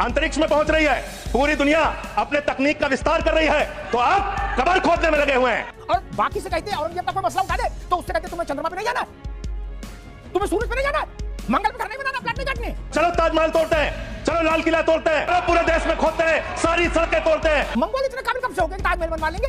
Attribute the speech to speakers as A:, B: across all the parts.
A: अंतरिक्ष में पहुंच रही है, पूरी दुनिया अपने तकनीक का विस्तार कर रही है, तो आप कबर खोदने में लगे हुए हैं।
B: और बाकी से कहते हैं औरंगजेब का कोई मसला उठा दे तो उससे कहते तुम्हें चंद्रमा पे नहीं जाना, तुम्हें सूरज पे नहीं जाना, मंगल पे घर नहीं बनाना, प्लाट नहीं काटने।
A: चलो ताजमहल तोड़ते हैं, चलो लाल किला तोड़ते हैं, चलो पूरे देश में खोदते हैं, सारी सड़कें तोड़ते हैं।
B: मंगोल इतने काबिल कब से हो गए ताजमहल बनवा लेंगे?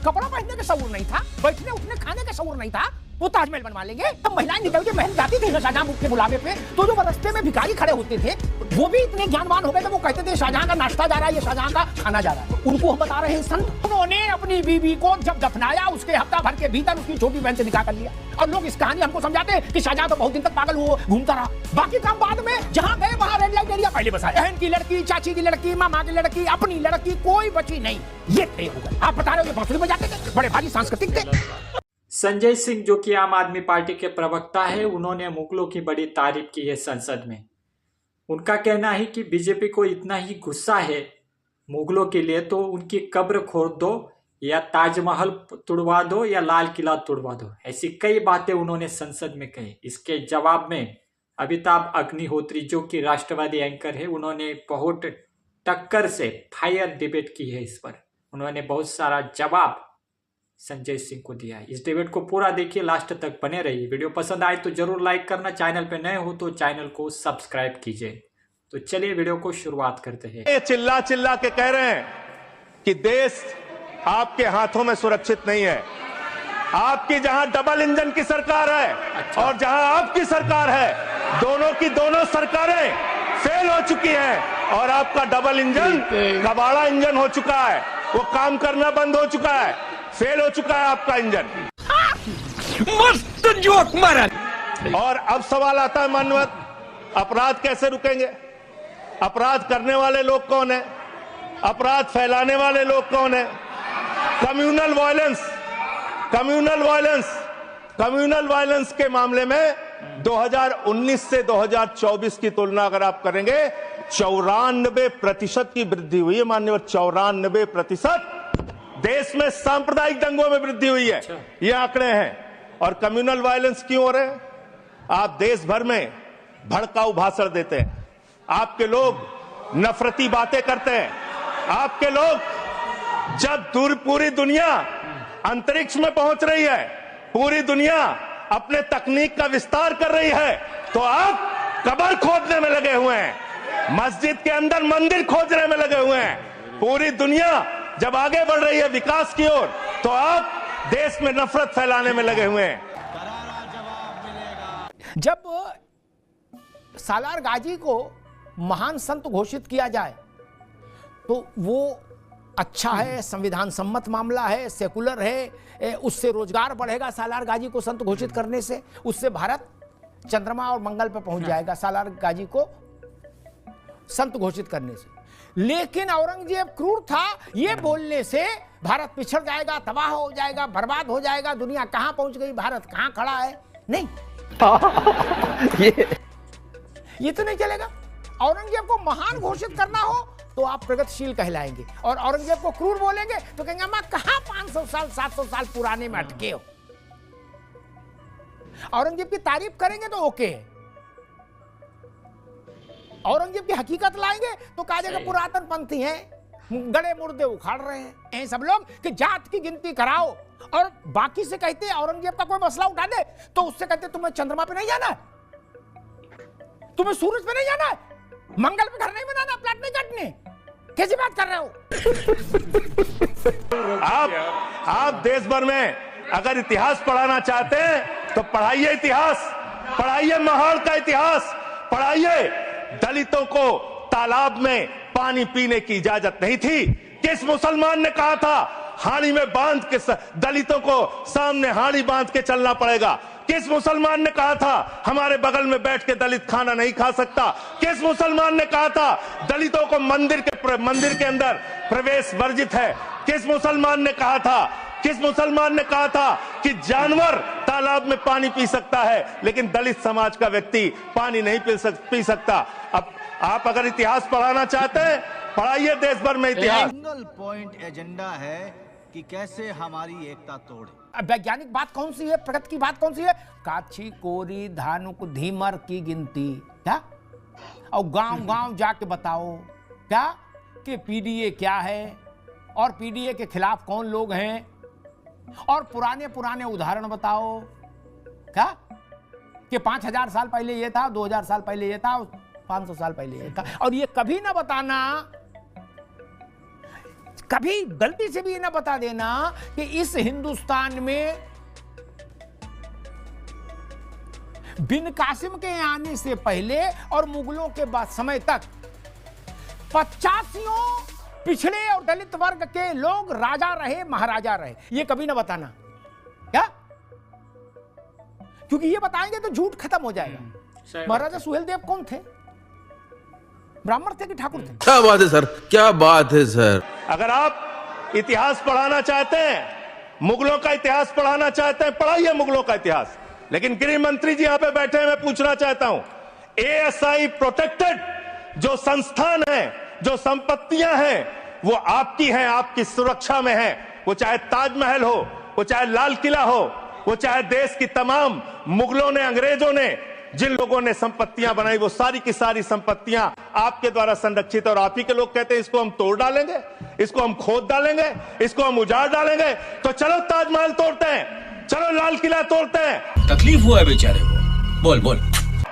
B: कपड़ा पहनने का शऊर नहीं था, बैठने उठने खाने का शऊर नहीं था, वो ताजमहल बनवा लेंगे। अब महिलाएं निकल के महल जाती थी शाहजहां के बुलावे पे, तो जो रास्ते में भिखारी खड़े होते थे वो भी इतने ज्ञानवान हो गए थे, वो कहते थे शाहजहां का नाश्ता जा रहा है, ये शाहजहां का खाना जा रहा है। उनको हम बता रहे हैं संत, उन्होंने अपनी बीवी को जब दफनाया उसके हफ्ता भर के भीतर उसकी छोटी बहन से निकाह कर लिया। और लोग इस कहानी हमको समझाते हैं कि शाहजहां तो बहुत दिन तक पागल हुआ घूमता रहा, बाकी काम बाद में, जहां गए वहां रेड लाइट एरिया पहले बसाया। बहन की लड़की, चाची की लड़की, मामा की लड़की, अपनी लड़की, कोई बची नहीं। ये थे हो गए। आप बता रहे हो ये बांसुरी बजाते थे, बड़े भारी सांस्कृतिक थे।
C: संजय सिंह जो कि आम आदमी पार्टी के प्रवक्ता है, उन्होंने मुगलों की बड़ी तारीफ की है संसद में। उनका कहना है कि बीजेपी को इतना ही गुस्सा है मुगलों के लिए तो उनकी कब्र खोद दो या ताजमहल तुड़वा दो या लाल किला तुड़वा दो। ऐसी कई बातें उन्होंने संसद में कही। इसके जवाब में अमिताभ अग्निहोत्री जो कि राष्ट्रवादी एंकर है, उन्होंने बहुत टक्कर से फायर डिबेट की है। इस पर उन्होंने बहुत सारा जवाब संजय सिंह को दिया है। इस डिबेट को पूरा देखिए, लास्ट तक बने रहिए। वीडियो पसंद आए तो जरूर लाइक करना, चैनल पे नए हो तो चैनल को सब्सक्राइब कीजिए। तो चलिए वीडियो को शुरुआत करते हैं।
A: ये चिल्ला चिल्ला के कह रहे हैं कि देश आपके हाथों में सुरक्षित नहीं है। आपकी जहां डबल इंजन की सरकार है और जहां आपकी सरकार है, दोनों की दोनों सरकारें फेल हो चुकी हैं और आपका डबल इंजन कबाड़ा इंजन हो चुका है, वो काम करना बंद हो चुका है, फेल हो चुका है आपका इंजन।
B: मस्त जोक मारा।
A: और अब सवाल आता है मानवत, अपराध कैसे रुकेंगे? अपराध करने वाले लोग कौन है? अपराध फैलाने वाले लोग कौन है? कम्युनल वायलेंस के मामले में 2019 से 2024 की तुलना अगर आप करेंगे, 94% की वृद्धि हुई है माननीय, 94% देश में सांप्रदायिक दंगों में वृद्धि हुई है। ये आंकड़े हैं। और कम्युनल वायलेंस क्यों हो रहे हैं? आप देश भर में भड़काऊ भाषण देते हैं, आपके लोग नफरती बातें करते हैं, आपके लोग जब पूरी दुनिया अंतरिक्ष में पहुंच रही है, पूरी दुनिया अपने तकनीक का विस्तार कर रही है, तो आप कबर खोदने में लगे हुए हैं, मस्जिद के अंदर मंदिर खोजने में लगे हुए हैं। पूरी दुनिया जब आगे बढ़ रही है विकास की ओर, तो आप देश में नफरत फैलाने में लगे हुए हैं।
B: जब सालार गाजी को महान संत घोषित किया जाए तो वो अच्छा है, संविधान सम्मत मामला है, सेकुलर है, उससे रोजगार बढ़ेगा सालार गाजी को संत घोषित करने से, उससे भारत चंद्रमा और मंगल पर पहुंच जाएगा सालार गाजी को संत घोषित करने से। लेकिन औरंगजेब क्रूर था, ये बोलने से भारत पिछड़ जाएगा, तबाह हो जाएगा, बर्बाद हो जाएगा, दुनिया कहां पहुंच गई, भारत कहां खड़ा है, नहीं। ये तो नहीं चलेगा। औरंगजेब को महान घोषित करना हो तो आप प्रगतिशील कहलाएंगे, और औरंगजेब को क्रूर बोलेंगे तो कहेंगे मैं कहां 500 साल 700 साल पुराने में अटके हो। औरंगजेब की तारीफ करेंगे तो ओके है, औरंगजेब की हकीकत लाएंगे तो कहा जाएगा पुरातन पंथी हैं, गड़े मुर्दे उखाड़ रहे हैं सब लोग कि जात की गिनती कराओ। और बाकी से कहते हैं औरंगजेब का कोई मसला उठा दे तो उससे कहते तुम्हें चंद्रमा पे नहीं जाना, तुम्हें सूरज पे नहीं जाना, मंगल पे घर नहीं बनाना, प्लाट नहीं काटने। कैसी बात कर रहे हो?
A: आप देश भर में अगर इतिहास पढ़ाना चाहते हैं तो पढ़ाइए इतिहास, पढ़ाइए महाड़ का इतिहास, पढ़ाइए दलितों को तालाब में पानी पीने की इजाजत नहीं थी। किस मुसलमान ने कहा था हाड़ी में बांध के दलितों को सामने हाड़ी बांध के चलना पड़ेगा? किस मुसलमान ने कहा था हमारे बगल में बैठ के दलित खाना नहीं खा सकता? किस मुसलमान ने कहा था दलितों को मंदिर के अंदर प्रवेश वर्जित है? किस मुसलमान ने कहा था, किस मुसलमान ने कहा था कि जानवर तालाब में पानी पी सकता है लेकिन दलित समाज का व्यक्ति पानी नहीं पी सकता? अब आप अगर इतिहास पढ़ाना चाहते हैं, पढ़ाइए देश भर में इतिहास।
D: सिंगल पॉइंट एजेंडा है कि कैसे हमारी एकता तोड़े।
B: वैज्ञानिक बात कौन सी है, प्रगति की बात कौन सी है? काछी कोरी धानुक धीमर की गिनती, क्या और गांव गांव जाके बताओ क्या कि पीडीए क्या है और पीडीए के खिलाफ कौन लोग हैं, और पुराने पुराने उदाहरण बताओ क्या कि 5000 साल पहले ये था, 2000 साल पहले ये था, 500 साल पहले ये था। और ये कभी ना बताना, कभी गलती से भी ये ना बता देना कि इस हिंदुस्तान में बिन कासिम के आने से पहले और मुगलों के बाद समय तक 85 पिछड़े और दलित वर्ग के लोग राजा रहे, महाराजा रहे। ये कभी ना बताना क्या, क्योंकि ये बताएंगे तो झूठ खत्म हो जाएगा। महाराजा सुहेलदेव कौन थे? ब्राह्मण थे कि ठाकुर थे?
E: क्या बात है सर, क्या बात है सर।
A: अगर आप इतिहास पढ़ाना चाहते हैं, मुगलों का इतिहास पढ़ाना चाहते हैं, पढ़ाइए मुगलों का इतिहास। लेकिन गृह मंत्री जी यहां पे बैठे हैं, मैं पूछना चाहता हूं, एएसआई प्रोटेक्टेड जो संस्थान है, जो संपत्तियां हैं, वो आपकी हैं, आपकी सुरक्षा में है। वो चाहे ताजमहल हो, वो चाहे लाल किला हो, वो चाहे देश की तमाम मुगलों ने, अंग्रेजों ने जिन लोगों ने संपत्तियां बनाई, वो सारी की सारी संपत्तियां आपके द्वारा संरक्षित। और आप ही के लोग कहते हैं इसको हम तोड़ डालेंगे, इसको हम खोद डालेंगे, इसको हम उजाड़ डालेंगे। तो चलो ताजमहल तोड़ते हैं, चलो लाल किला तोड़ते हैं।
F: तकलीफ हुआ है बेचारे को, बोल बोल।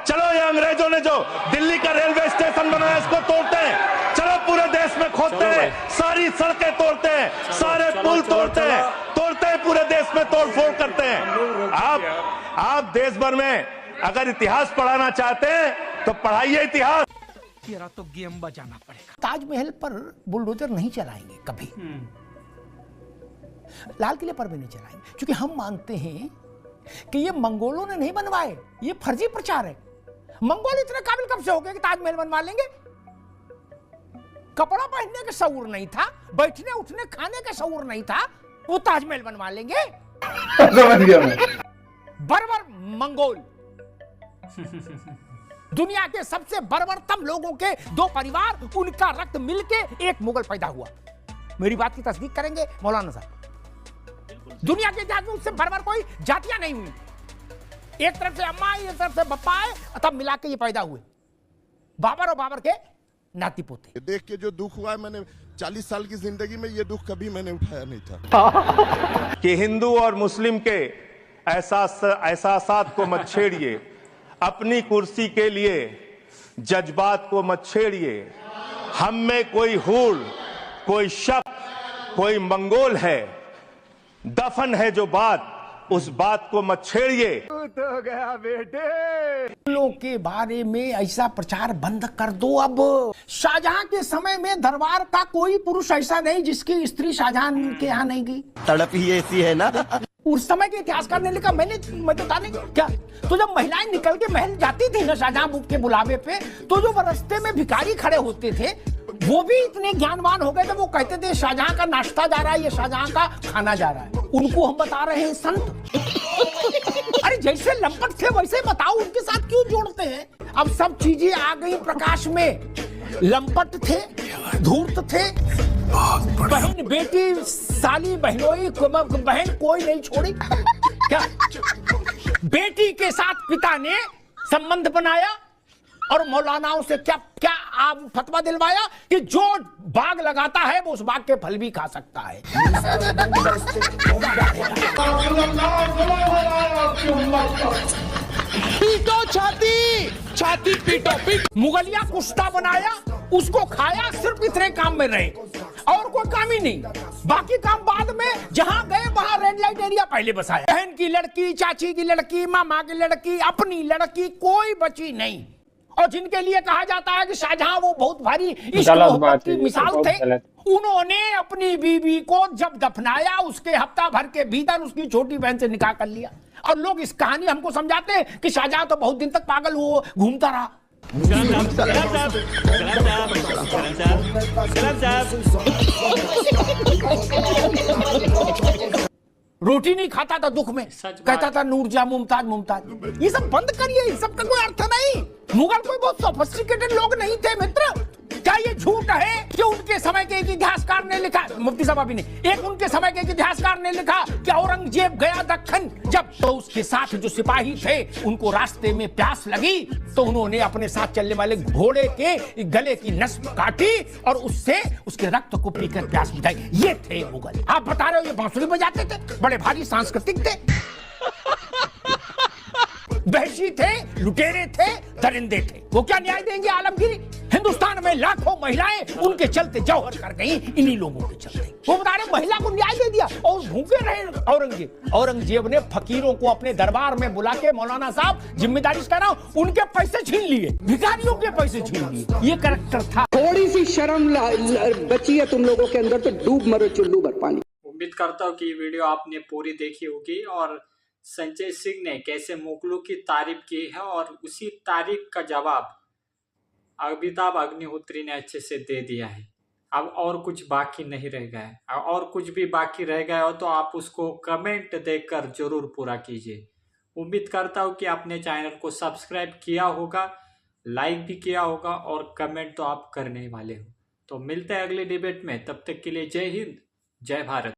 A: चलो ये अंग्रेजों ने जो दिल्ली का रेलवे स्टेशन बनाया, इसको तोड़ते हैं। चलो पूरे देश में खोदते हैं, सारी सड़कें तोड़ते हैं, सारे पुल तोड़ते हैं, पूरे देश में तोड़फोड़ करते हैं। आप देश भर में अगर इतिहास पढ़ाना चाहते हैं तो पढ़ाइए इतिहास।
B: तेरा तो गेम बजाना पड़ेगा। ताजमहल पर बुलडोजर नहीं चलाएंगे कभी, लाल किले पर भी नहीं चलाएंगे, क्योंकि हम मानते हैं कि ये मंगोलों ने नहीं बनवाए, ये फर्जी प्रचार है। मंगोल इतने काबिल कब से हो गए कि ताजमहल बनवा लेंगे? कपड़ा पहनने का शऊर नहीं था, बैठने उठने खाने का शऊर नहीं था, वो ताजमहल बनवा लेंगे।
G: समझ गया मैं।
B: बर्बर मंगोल दुनिया के सबसे बर्बरतम लोगों के दो परिवार, उनका रक्त मिलके एक मुगल पैदा हुआ। मेरी बात की तस्दीक करेंगे मौलाना साहब? दुनिया के इतिहास में उससे बर्बर कोई जातियां नहीं हुई। एक तरफ से अम्मा आई, एक तरफ से बप्पा आए, तब मिला के ये पैदा हुए, बाबर और बाबर के नाती पोते।
H: देख के जो दुख हुआ है, मैंने 40 साल की जिंदगी में ये दुख कभी मैंने उठाया नहीं था।
A: कि हिंदू और मुस्लिम के एहसासात को मत छेड़िए, अपनी कुर्सी के लिए जज्बात को मत छेड़िए। हम में कोई हूड़, कोई शक, कोई मंगोल है, दफन है जो बात, उस बात को मत छेड़िए।
B: तो गया बेटे। लोगों के बारे में ऐसा प्रचार बंद कर दो। अब शाहजहां के समय में दरबार का कोई पुरुष ऐसा नहीं जिसकी स्त्री शाहजहां के यहाँ नहीं गई।
G: तड़प ही ऐसी है ना।
B: उस समय के इतिहासकार ने लिखा, मैं बता नहीं क्या। तो जब महिलाएं निकल के महल जाती थी ना शाहजहां के बुलावे पे, तो जो रास्ते में भिखारी खड़े होते थे वो भी इतने ज्ञानवान हो गए थे, वो कहते थे शाहजहां का नाश्ता जा रहा है, ये शाहजहां का खाना जा रहा है। उनको हम बता रहे हैं संत। अरे जैसे लंपट थे वैसे बताओ, उनके साथ क्यों जोड़ते हैं? अब सब चीजें आ गई प्रकाश में। लंपट थे, धूर्त थे, बहन बेटी साली बहनोई बहन कोई नहीं छोड़ी। क्या बेटी के साथ पिता ने संबंध बनाया और मौलानाओं से क्या क्या आप फतवा दिलवाया कि जो बाग लगाता है वो उस बाग के फल भी खा सकता है। पीटो छाती, छाती पीटो पीट। मुगलिया कुश्ता बनाया, उसको खाया, सिर्फ इतने काम में रहे और कोई काम ही नहीं। बाकी काम बाद में, जहां गए वहां रेड लाइट एरिया पहले बसाया। बहन की लड़की, चाची की लड़की, मामा की लड़की, अपनी लड़की कोई बची नहीं। और जिनके लिए कहा जाता है कि शाहजहां वो बहुत भारी इश्क मोहब्बत की मिसाल थे, उन्होंने अपनी बीवी को जब दफनाया उसके हफ्ता भर के भीतर उसकी छोटी बहन से निकाह कर लिया। और लोग इस कहानी हमको समझाते हैं कि शाहजहां तो बहुत दिन तक पागल हुआ घूमता रहा। रोटी नहीं खाता था दुख में, कहता था नूरजहां मुमताज मुमताज। ये सब बंद करिए, इन सब का कोई अर्थ नहीं। मुगल कोई बहुत सोफिस्टिकेटेड लोग नहीं थे मित्र। क्या ये झूठ है कि उनके उनके समय के एक इतिहासकार ने लिखा, मुफ्ती साहब अभी ने, एक उनके समय के एक इतिहासकार ने लिखा कि औरंगजेब गया दक्खन जब, तो उसके साथ जो सिपाही थे उनको रास्ते में प्यास लगी तो उन्होंने अपने साथ चलने वाले घोड़े के गले की नस काटी और उससे उसके रक्त को पीकर प्यास बुझाई। ये थे मुगल। आप बता रहे हो ये बांसुरी बजाते थे, बड़े भारी सांस्कृतिक थे, वहशी थे, लुटेरे थे, दरिंदे थे। वो क्या न्याय देंगे आलमगीरी? हिंदुस्तान में लाखों महिलाएं उनके चलते जौहर कर गई, इन्हीं लोगों के चलते। वो बता रहे महिला को न्याय दे दिया और भूखे रहे औरंगजेब। औरंगजेब ने फकीरों को अपने दरबार में बुला के, मौलाना साहब जिम्मेदारी से कह रहा हूं, उनके पैसे छीन लिए, भिखारियों के पैसे छीन लिए। ये कैरेक्टर था।
I: थोड़ी सी शर्म बची है तुम लोगों के अंदर तो डूब मरो चुल्लू भर पानी।
C: उम्मीद करता हूँ कि ये वीडियो आपने पूरी देखी होगी और संजय सिंह ने कैसे मुगलों की तारीफ की है और उसी तारीफ का जवाब अमिताभ अग्निहोत्री ने अच्छे से दे दिया है। अब और कुछ बाकी नहीं रह गया है, और कुछ भी बाकी रह गया हो तो आप उसको कमेंट देकर जरूर पूरा कीजिए। उम्मीद करता हूँ कि आपने चैनल को सब्सक्राइब किया होगा, लाइक भी किया होगा और कमेंट तो आप करने वाले हो। तो मिलते हैं अगले डिबेट में, तब तक के लिए जय हिंद, जय भारत।